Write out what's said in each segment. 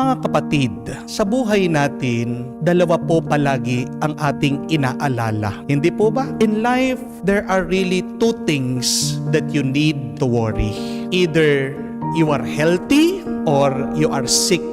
Mga kapatid, sa buhay natin, dalawa po palagi ang ating inaalala. Hindi po ba? In life, there are really two things that you need to worry. Either you are healthy or you are sick.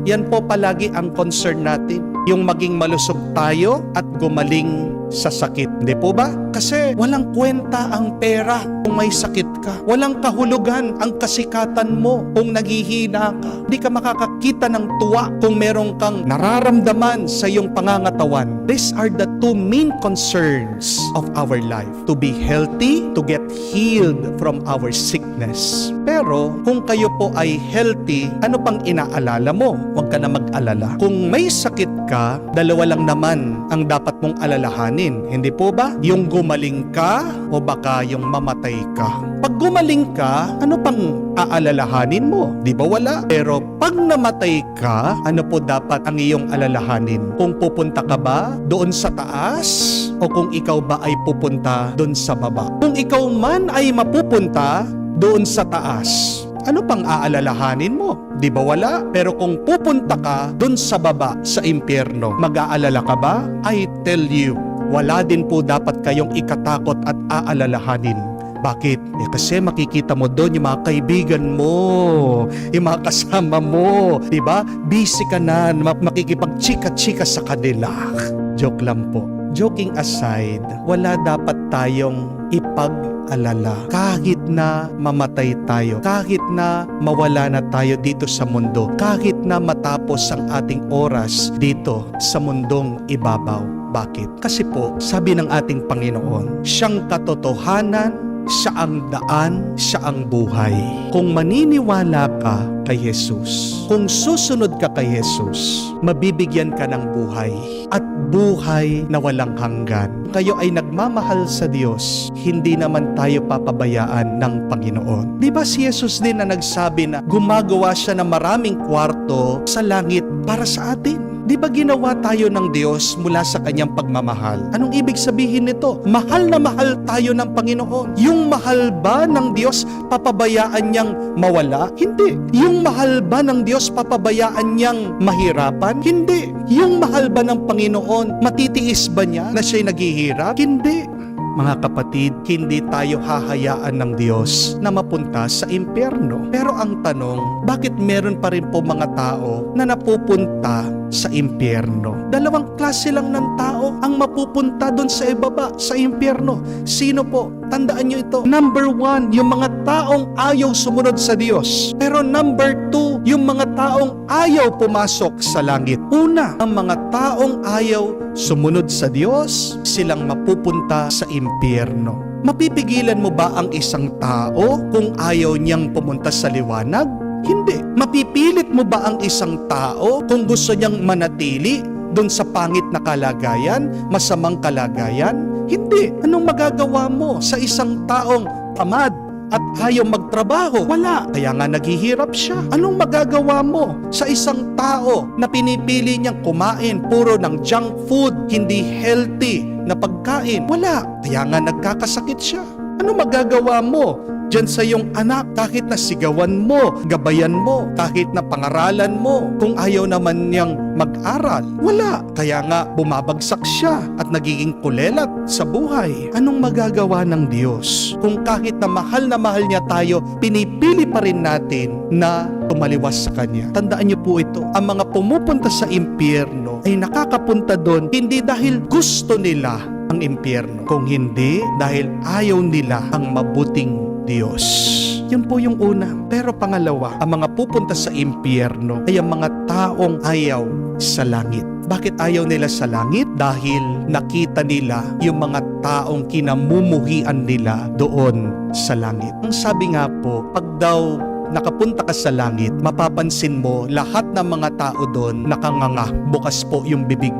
Yan po palagi ang concern natin. Yung maging malusog tayo at gumaling sa sakit. Hindi po ba? Kasi walang kwenta ang pera kung may sakit ka. Walang kahulugan ang kasikatan mo kung naghihina ka. Hindi ka makakakita ng tuwa kung meron kang nararamdaman sa iyong pangangatawan. These are the two main concerns of our life. To be healthy, to get healed from our sickness. Pero kung kayo po ay healthy, ano pang inaalala mo? Huwag ka na mag-alala. Kung may sakit ka, dalawa lang naman ang dapat mong alalahanin. Hindi po ba? Yung gumaling ka o baka yung mamatay ka. Pag gumaling ka, ano pang aalalahanin mo? Di ba wala? Pero pag namatay ka, ano po dapat ang iyong alalahanin? Kung pupunta ka ba doon sa taas o kung ikaw ba ay pupunta doon sa baba? Kung ikaw man ay mapupunta doon sa taas, ano pang aalalahanin mo? Di ba wala? Pero kung pupunta ka dun sa baba, sa impyerno, mag-aalala ka ba? I tell you, wala din po dapat kayong ikatakot at aalalahanin. Bakit? Kasi makikita mo doon yung mga kaibigan mo, yung mga kasama mo, di ba? Busy ka na, makikipag-chika-chika sa kanila. Joke lang po. Joking aside, wala dapat tayong ipag-alala. Kahit na mamatay tayo, kahit na mawala na tayo dito sa mundo, kahit na matapos ang ating oras dito sa mundong ibabaw. Bakit? Kasi po, sabi ng ating Panginoon, siyang katotohanan, siya ang daan, siya ang buhay. Kung maniniwala ka kay Jesus, kung susunod ka kay Jesus, mabibigyan ka ng buhay at buhay na walang hanggan. Kayo ay nagmamahal sa Diyos, hindi naman tayo papabayaan ng Panginoon. Di ba si Jesus din na nagsabi na gumagawa siya ng maraming kwarto sa langit para sa atin? Di ba ginawa tayo ng Diyos mula sa kanyang pagmamahal? Anong ibig sabihin nito? Mahal na mahal tayo ng Panginoon. Yung mahal ba ng Diyos papabayaan niyang mawala? Hindi. Yung mahal ba ng Diyos papabayaan niyang mahirapan? Hindi. Yung mahal ba ng Panginoon matitiis ba niya na siya'y naghihirap? Hindi. Mga kapatid, hindi tayo hahayaan ng Diyos na mapunta sa impyerno. Pero ang tanong, bakit meron pa rin po mga tao na napupunta sa impyerno? Dalawang klase lang ng tao ang mapupunta doon sa ibaba, sa impyerno. Sino po? Tandaan nyo ito. Number 1, yung mga taong ayaw sumunod sa Diyos. Pero number 2, yung mga taong ayaw pumasok sa langit. Una, ang mga taong ayaw sumunod sa Diyos, silang mapupunta sa impyerno. Mapipigilan mo ba ang isang tao kung ayaw niyang pumunta sa liwanag? Hindi. Mapipilit mo ba ang isang tao kung gusto niyang manatili doon sa pangit na kalagayan, masamang kalagayan? Hindi. Anong magagawa mo sa isang taong tamad at ayaw magtrabaho? Wala. Kaya nga naghihirap siya. Anong magagawa mo sa isang tao na pinipili niyang kumain puro ng junk food, hindi healthy na pagkain? Wala. Kaya nga nagkakasakit siya. Anong magagawa mo diyan sa iyong anak kahit na sigawan mo, gabayan mo, kahit na pangaralan mo, kung ayaw naman niyang mag-aral? Wala. Kaya nga bumabagsak siya at nagiging kulelat sa buhay. Anong magagawa ng Diyos kung kahit na mahal niya tayo, pinipili pa rin natin na tumaliwas sa Kanya? Tandaan niyo po ito, ang mga pumupunta sa impyerno ay nakakapunta doon hindi dahil gusto nila ang impyerno, kung hindi dahil ayaw nila ang mabuting Diyos. Yun po yung una. Pero pangalawa, ang mga pupunta sa impyerno ay ang mga taong ayaw sa langit. Bakit ayaw nila sa langit? Dahil nakita nila yung mga taong kinamumuhian nila doon sa langit. Ang sabi nga po, pag daw nakapunta ka sa langit, mapapansin mo lahat ng mga tao doon nakanganga, bukas po yung bibig.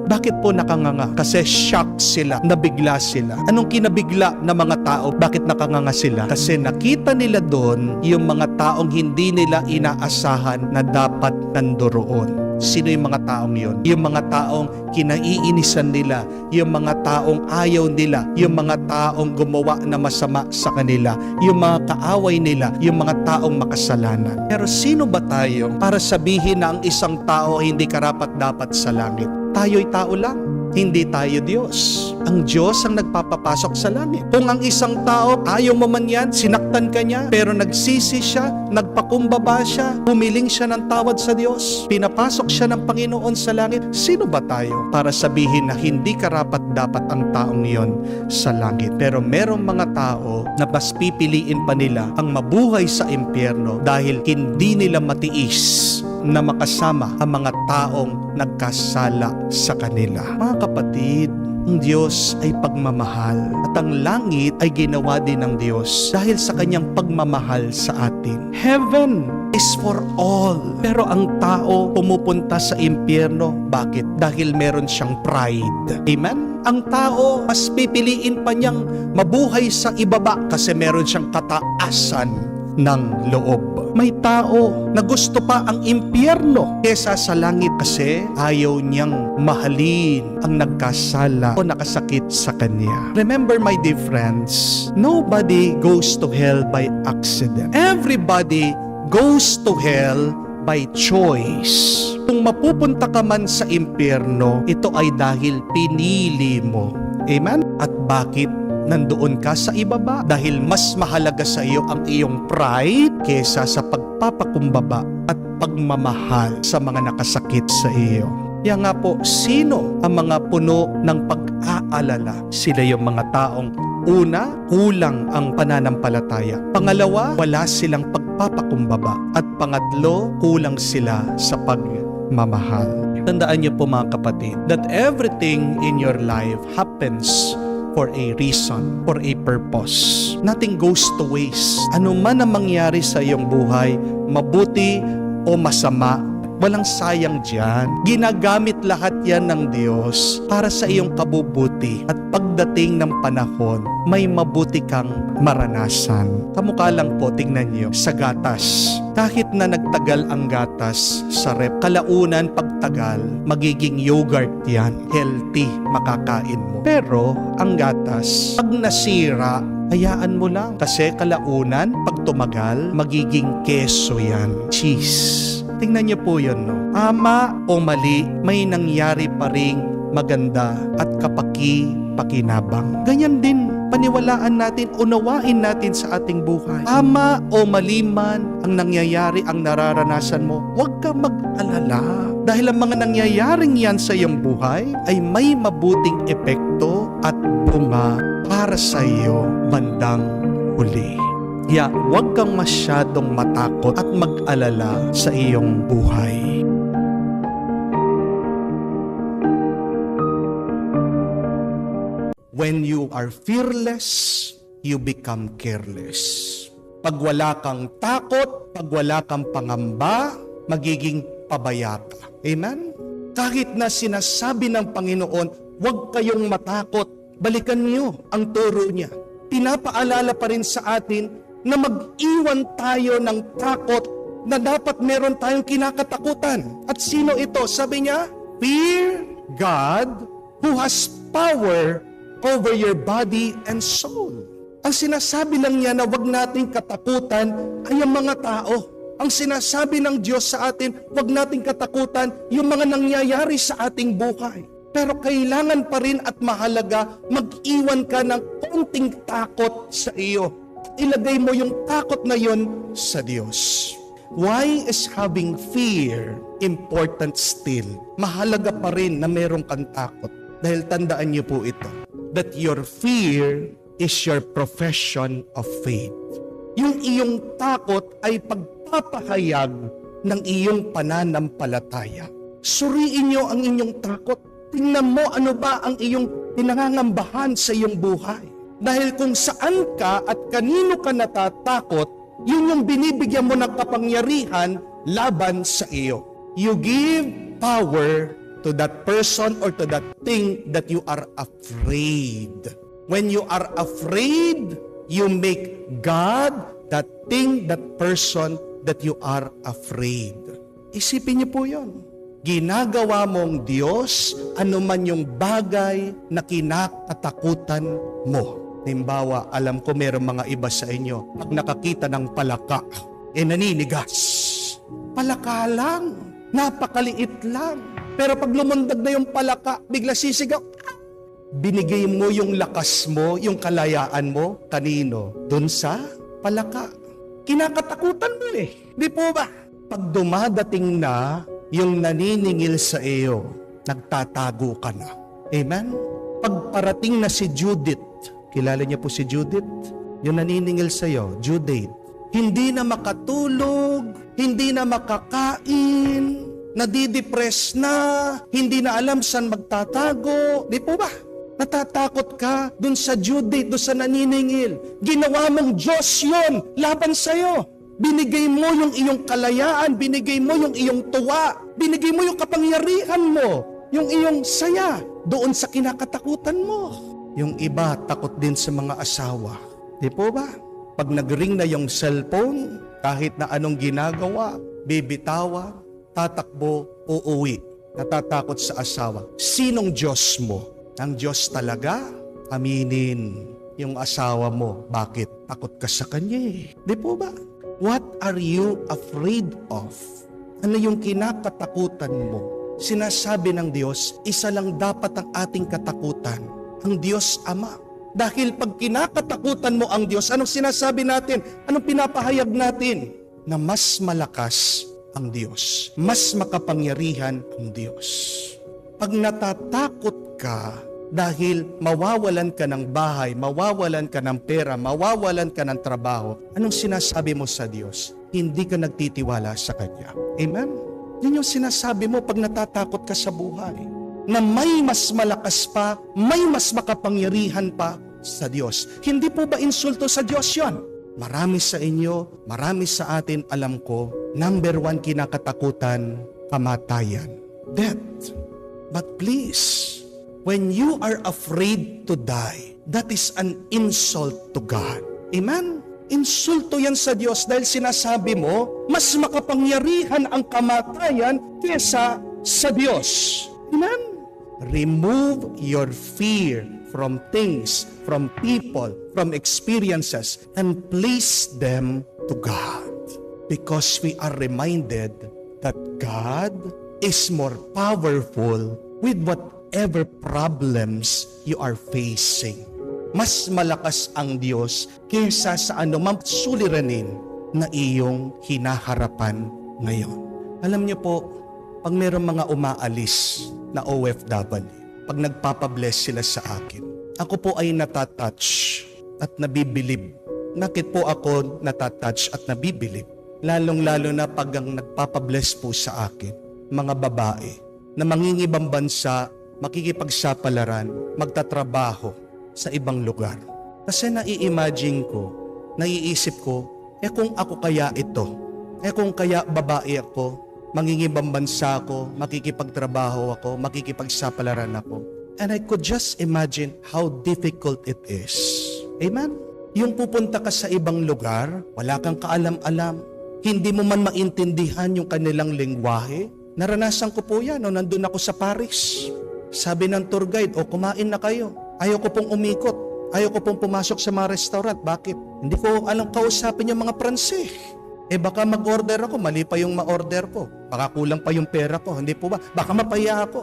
Bakit po nakanganga? Kasi shock sila, nabigla sila. Anong kinabigla ng mga tao? Bakit nakanganga sila? Kasi nakita nila doon yung mga taong hindi nila inaasahan na dapat nandoroon. Sino yung mga taong yun? Yung mga taong kinaiinisan nila, yung mga taong ayaw nila, yung mga taong gumawa na masama sa kanila, yung mga kaaway nila, yung mga taong makasalanan. Pero sino ba tayo para sabihin na ang isang tao hindi karapat-dapat sa langit? Tayo'y tao lang. Hindi tayo Diyos. Ang Diyos ang nagpapapasok sa langit. Kung ang isang tao, ayaw mo man yan, sinaktan ka niya, pero nagsisi siya, nagpakumbaba siya, humiling siya ng tawad sa Diyos, pinapasok siya ng Panginoon sa langit, sino ba tayo para sabihin na hindi karapat-dapat ang taong yon sa langit? Pero merong mga tao na mas pipiliin pa nila ang mabuhay sa impyerno dahil hindi nila matiis na makasama ang mga taong nagkasala sa kanila. Mga kapatid, ang Diyos ay pagmamahal at ang langit ay ginawa din ng Diyos dahil sa kanyang pagmamahal sa atin. Heaven is for all. Pero ang tao pumupunta sa impyerno. Bakit? Dahil meron siyang pride. Amen? Ang tao, mas pipiliin pa niyang mabuhay sa ibaba kasi meron siyang kataasan ng loob. May tao na gusto pa ang impyerno kesa sa langit kasi ayaw niyang mahalin ang nagkasala o nakasakit sa kanya. Remember, my dear friends, nobody goes to hell by accident. Everybody goes to hell by choice. Kung mapupunta ka man sa impyerno, ito ay dahil pinili mo. Amen? At bakit nandoon ka sa ibaba? Dahil mas mahalaga sa iyo ang iyong pride kesa sa pagpapakumbaba at pagmamahal sa mga nakasakit sa iyo. Kaya nga po, sino ang mga puno ng pag-aalala? Sila yung mga taong una, kulang ang pananampalataya. Pangalawa, wala silang pagpapakumbaba. At pangatlo, kulang sila sa pagmamahal. Tandaan niyo po mga kapatid, that everything in your life happens for a reason, for a purpose. Nothing goes to waste. Ano man ang mangyari sa iyong buhay, mabuti o masama, walang sayang diyan. Ginagamit lahat yan ng Diyos para sa iyong kabubuti. At pagdating ng panahon, may mabuti kang maranasan. Kamukha lang po, tingnan niyo, sa gatas. Kahit na nagtagal ang gatas sa rep, kalaunan pagtagal, magiging yogurt yan. Healthy, makakain mo. Pero, ang gatas, pag nasira, hayaan mo lang. Kasi kalaunan, pag tumagal, magiging keso yan. Cheese. Tingnan niyo po yun, no? Tama o mali, may nangyari pa ring maganda at kapaki-pakinabang. Ganyan din, paniwalaan natin, unawain natin sa ating buhay. Tama o mali man ang nangyayari, ang nararanasan mo, huwag ka mag-alala. Dahil ang mga nangyayaring yan sa iyong buhay ay may mabuting epekto at bunga para sa iyo bandang huli. Kaya huwag kang masyadong matakot at mag-alala sa iyong buhay. When you are fearless, you become careless. Pag wala kang takot, pag wala kang pangamba, magiging pabaya ka. Amen? Kahit na sinasabi ng Panginoon, huwag kayong matakot, balikan niyo ang turo niya. Pinapaalala pa rin sa atin na mag-iwan tayo ng takot na dapat meron tayong kinakatakutan. At sino ito? Sabi niya, fear God who has power over your body and soul. Ang sinasabi lang niya na wag nating katakutan ay ang mga tao. Ang sinasabi ng Diyos sa atin, wag nating katakutan yung mga nangyayari sa ating buhay. Pero kailangan pa rin at mahalaga, mag-iwan ka ng konting takot sa iyo. Ilagay mo yung takot na yon sa Diyos. Why is having fear important still? Mahalaga pa rin na meron kang takot. Dahil tandaan niyo po ito, that your fear is your profession of faith. Yung iyong takot ay pagpapahayag ng iyong pananampalataya. Suriin niyo ang inyong takot. Tingnan mo ano ba ang iyong pinangangambahan sa iyong buhay. Dahil kung saan ka at kanino ka natatakot, yun yung binibigyan mo ng kapangyarihan laban sa iyo. You give power to that person or to that thing that you are afraid. When you are afraid, you make God that thing, that person that you are afraid. Isipin niyo po yun. ginagawa mong Diyos anuman yung bagay na kinakatakutan mo. Halimbawa, alam ko meron mga iba sa inyo, pag nakakita ng palaka, naninigas. Palaka lang, napakaliit lang. Pero pag lumundag na yung palaka, bigla sisigaw. Binigay mo yung lakas mo, yung kalayaan mo, kanino? Dun sa palaka. Kinakatakutan mo Di po ba? Pag dumadating na yung naniningil sa iyo, nagtatago ka na. Amen? Pag parating na si Judith, kilala niyo po si Judith? Yung naniningil sa iyo, Judith. Hindi na makatulog, hindi na makakain, nadidepress na, hindi na alam saan magtatago. Di po ba? Natatakot ka dun sa Judith, dun sa naniningil. Ginawa mong Diyos yun laban sa'yo. Binigay mo yung iyong kalayaan, binigay mo yung iyong tuwa, binigay mo yung kapangyarihan mo, yung iyong saya doon sa kinakatakutan mo. Yung iba, takot din sa mga asawa. Di po ba? Pag nag-ring na yung cellphone, kahit na anong ginagawa, bibitawa, tatakbo, uuwi. Natatakot sa asawa. Sinong Diyos mo? Ang Diyos talaga? Aminin yung asawa mo. Bakit? Takot ka sa kanya Di po ba? What are you afraid of? Ano yung kinakatakutan mo? Sinasabi ng Diyos, isa lang dapat ang ating katakutan, ang Diyos Ama. Dahil pag kinakatakutan mo ang Diyos, anong sinasabi natin? Anong pinapahayag natin? Na mas malakas ang Diyos. Mas makapangyarihan ang Diyos. Pag natatakot ka, dahil mawawalan ka ng bahay, mawawalan ka ng pera, mawawalan ka ng trabaho, anong sinasabi mo sa Diyos? Hindi ka nagtitiwala sa Kanya. Amen? Yun yung sinasabi mo pag natatakot ka sa buhay. Na may mas malakas pa, may mas makapangyarihan pa sa Diyos. Hindi po ba insulto sa Diyos yun? Marami sa inyo, marami sa atin, alam ko, number 1 kinakatakutan, kamatayan. Death. But please, when you are afraid to die, that is an insult to God. Amen? Insulto yan sa Diyos dahil sinasabi mo, mas makapangyarihan ang kamatayan kesa sa Diyos. Amen? Remove your fear from things, from people, from experiences, and place them to God. Because we are reminded that God is more powerful with whatever problems you are facing. Mas malakas ang Diyos kaysa sa anumang suliranin na iyong hinaharapan ngayon. Alam niyo po, pag mayroong mga umaalis na OFW, pag nagpapabless sila sa akin, ako po ay natatouch at nabibilib. Bakit po ako natatouch at nabibilib? Lalong-lalo na pag ang nagpapabless po sa akin, mga babae na mangingibang bansa, makikipagsapalaran, magtatrabaho sa ibang lugar. Kasi nai-imagine ko, naiisip ko, kung ako kaya ito, kung kaya babae ako, mangingibang bansa ako, makikipagtrabaho ako, makikipagsapalaran ako. And I could just imagine how difficult it is. Amen? Yung pupunta ka sa ibang lugar, wala kang kaalam-alam, hindi mo man maintindihan yung kanilang lengguwahe. Naranasan ko po yan, nandun ako sa Paris. Sabi ng tour guide, kumain na kayo. Ayaw ko pong umikot. Ayaw ko pong pumasok sa mga restaurant. Bakit? Hindi ko alam kausapin yung mga Pranses. Baka mag-order ako, mali pa yung ma-order ko. Baka kulang pa yung pera ko. Hindi po ba? Baka mapaya ako.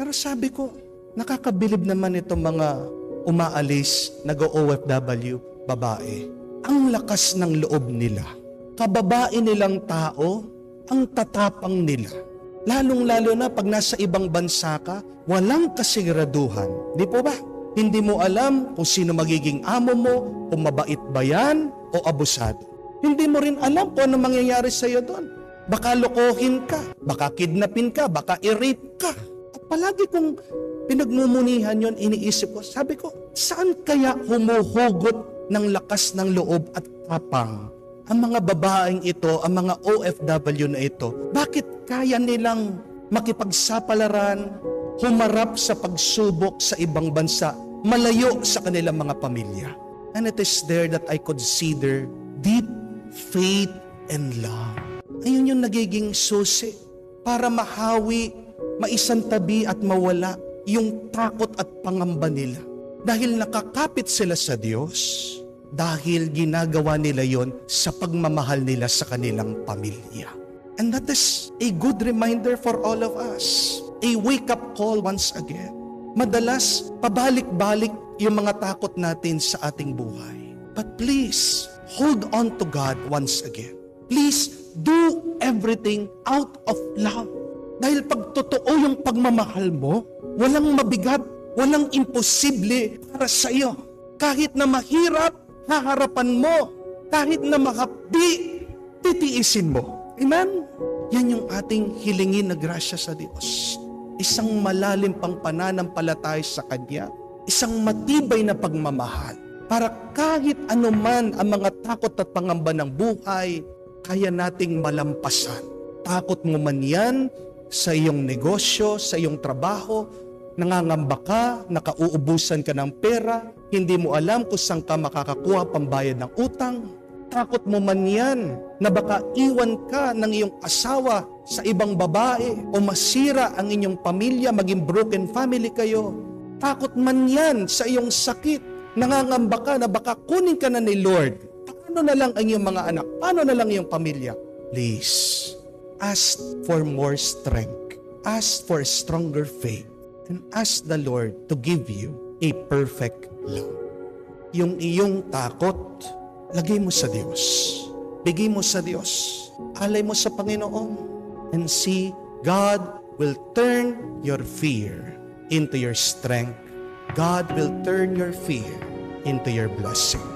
Pero sabi ko, nakakabilib naman itong mga umaalis, nag-OFW, babae. Ang lakas ng loob nila. Kababae nilang tao, ang tatapang nila. Lalong-lalo na pag nasa ibang bansa ka, walang kasiguraduhan. Di po ba? Hindi mo alam kung sino magiging amo mo, kung mabait ba yan o abusado. Hindi mo rin alam kung ano mangyayari sa iyo doon. Baka lokohin ka, baka kidnapin ka, baka i-rape ka. At palagi kong pinagmumunihan yon, iniisip ko, sabi ko, saan kaya humuhugot ng lakas ng loob at tapang ang mga babaeng ito, ang mga OFW na ito? Bakit kaya nilang makipagsapalaran, humarap sa pagsubok sa ibang bansa, malayo sa kanilang mga pamilya? And it is there that I consider deep faith and love. Ayun yung nagiging susi. para mahawi, maisantabi at mawala yung takot at pangamba nila. Dahil nakakapit sila sa Diyos, dahil ginagawa nila yon sa pagmamahal nila sa kanilang pamilya. And that is a good reminder for all of us. A wake-up call once again. Madalas, pabalik-balik yung mga takot natin sa ating buhay. But please, hold on to God once again. Please, do everything out of love. Dahil pag totoo yung pagmamahal mo, walang mabigat, walang imposible para sa iyo. Kahit na mahirap, haharapan mo. Kahit na mahapdi, titiisin mo. Amen? Yan yung ating hilingin na grasya sa Diyos. Isang malalim pang pananampalataya sa Kanya. Isang matibay na pagmamahal. Para kahit anuman ang mga takot at pangamba ng buhay, kaya nating malampasan. Takot mo man yan sa iyong negosyo, sa iyong trabaho, nangangamba ka, nakauubusan ka ng pera, hindi mo alam kung saan ka makakakuha pambayad ng utang. Takot mo man yan na baka iwan ka ng iyong asawa sa ibang babae o masira ang inyong pamilya, maging broken family kayo. Takot man yan sa iyong sakit, nangangamba ka na baka kunin ka na ni Lord. Paano na lang ang iyong mga anak? Paano na lang iyong pamilya? Please, ask for more strength. Ask for stronger faith. And ask the Lord to give you a perfect love. Yung iyong takot, lagay mo sa Diyos. Bigay mo sa Diyos. Alay mo sa Panginoon. And see, God will turn your fear into your strength. God will turn your fear into your blessing.